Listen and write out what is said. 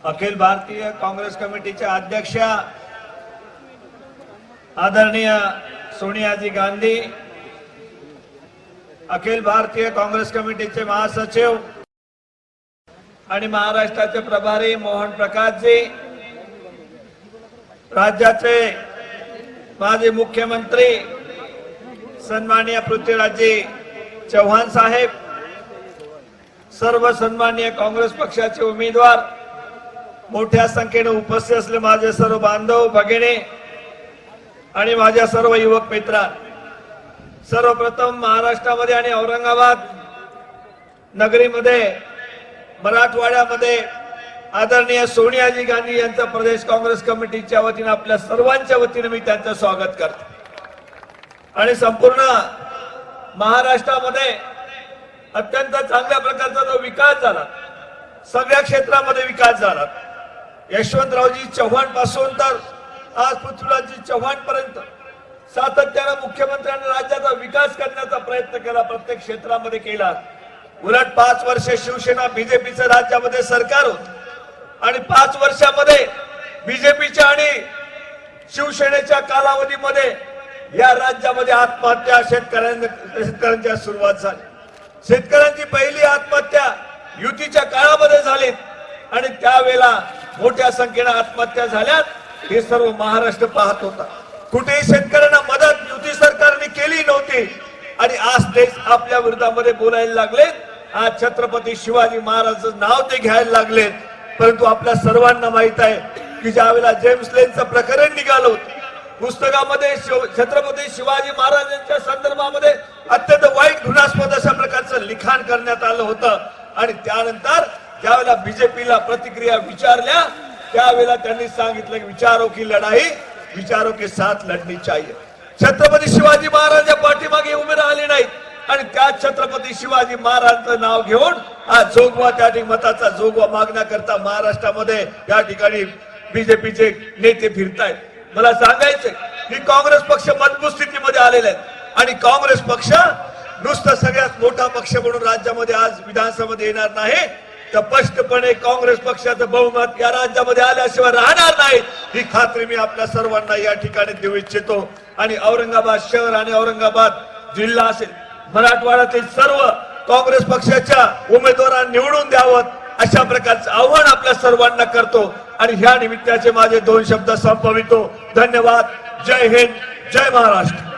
अखिल भारतीय काँग्रेस कमिटीच्या अध्यक्षा आदरणीय सोनियाजी गांधी, अखिल भारतीय काँग्रेस कमिटीचे महासचिव आणि महाराष्ट्राचे प्रभारी मोहन प्रकाशजी, राज्याचे माजी मुख्यमंत्री सन्माननीय पृथ्वीराजजी चव्हाण साहेब, सर्व सन्माननीय काँग्रेस पक्षाचे उमेदवार, मोठ्या संख्येने उपस्थित असले माझे सर्व बांधव भगिनी आणि माझ्या सर्व युवक मित्र, सर्वप्रथम महाराष्ट्रामध्ये आणि औरंगाबाद नगरीमध्ये मराठवाड्यामध्ये आदरणीय सोनियाजी गांधी यांचा प्रदेश काँग्रेस कमिटीच्या वतीने आपल्या सर्वांच्या वतीने मी त्यांचं स्वागत करतो। आणि संपूर्ण महाराष्ट्रामध्ये अत्यंत चांगल्या प्रकारचा जो विकास झाला, सगळ्या क्षेत्रामध्ये विकास झाला, यशवंतरावजी चव्हाण पासून तर आज पृथ्वीराजजी चव्हाण पर्यंत सातत्याने मुख्यमंत्र्यांनी राज्याचा विकास करण्याचा प्रयत्न केला, प्रत्येक क्षेत्रामध्ये केला। उलट 5 वर्ष शिवसेना बीजेपीचं राज्यामध्ये सरकार होत आणि 5 वर्षामध्ये बीजेपीच्या आणि शिवसेनेच्या कालावधीमध्ये या राज्यामध्ये आत्महत्या शेतकऱ्यांच्या सुरुवात झाली। शेतकऱ्यांची पहिली आत्महत्या युतीच्या काळामध्ये झाली आणि त्यावेळेला मोठ्या संख्येने आत्महत्या झाल्यात, हे सर्व महाराष्ट्र पाहत होता। कुठेही शेतकऱ्यांना मदत युती सरकारने केली नव्हती आणि आज ते आपल्या विरोधामध्ये बोलायला लागले। आज छत्रपती शिवाजी महाराजांचं नाव ते घ्यायला लागले, परंतु आपल्या सर्वांना माहित आहे की ज्यावेळेला जेम्स लेनचं प्रकरण निघालं, पुस्तकामध्ये छत्रपती शिवाजी महाराजांच्या संदर्भामध्ये अत्यंत वाईट घृणास्पद अशा प्रकारचं लिखाण करण्यात आलं होतं आणि त्यानंतर ज्यावेळेला बीजेपीला प्रतिक्रिया विचारल्या त्यावेळेला त्यांनी सांगितलं की विचारों की लढाई विचारों के साथ लढनी चाहिए। छत्रपती शिवाजी महाराजांच्या पाठीमागे उभे राहिले नाहीत आणि त्या छत्रपती शिवाजी महाराजांचं नाव घेऊन आज जोगवा त्या ठिकाणी मताचा जोगवा मागण्याकरता महाराष्ट्रामध्ये या ठिकाणी बीजेपीचे नेते फिरतायत। मला सांगायचंय की काँग्रेस पक्ष मजबूत स्थितीमध्ये आलेले आहेत आणि काँग्रेस पक्ष नुसतं सगळ्यात मोठा पक्ष म्हणून राज्यामध्ये आज विधानसभेमध्ये येणार नाही, तर स्पष्टपणे काँग्रेस पक्षाचं बहुमत या राज्यामध्ये आल्याशिवाय राहणार नाही, ही खात्री मी आपल्या सर्वांना या ठिकाणी देऊ इच्छितो। आणि औरंगाबाद शहर आणि औरंगाबाद जिल्हा असेल, मराठवाड्यातील सर्व काँग्रेस पक्षाच्या उमेदवारांना निवडून द्यावं अशा प्रकारचं आव्हान आपल्या सर्वांना करतो आणि ह्या निमित्ताचे माझे 2 शब्द संपवितो। धन्यवाद। जय हिंद, जय महाराष्ट्र।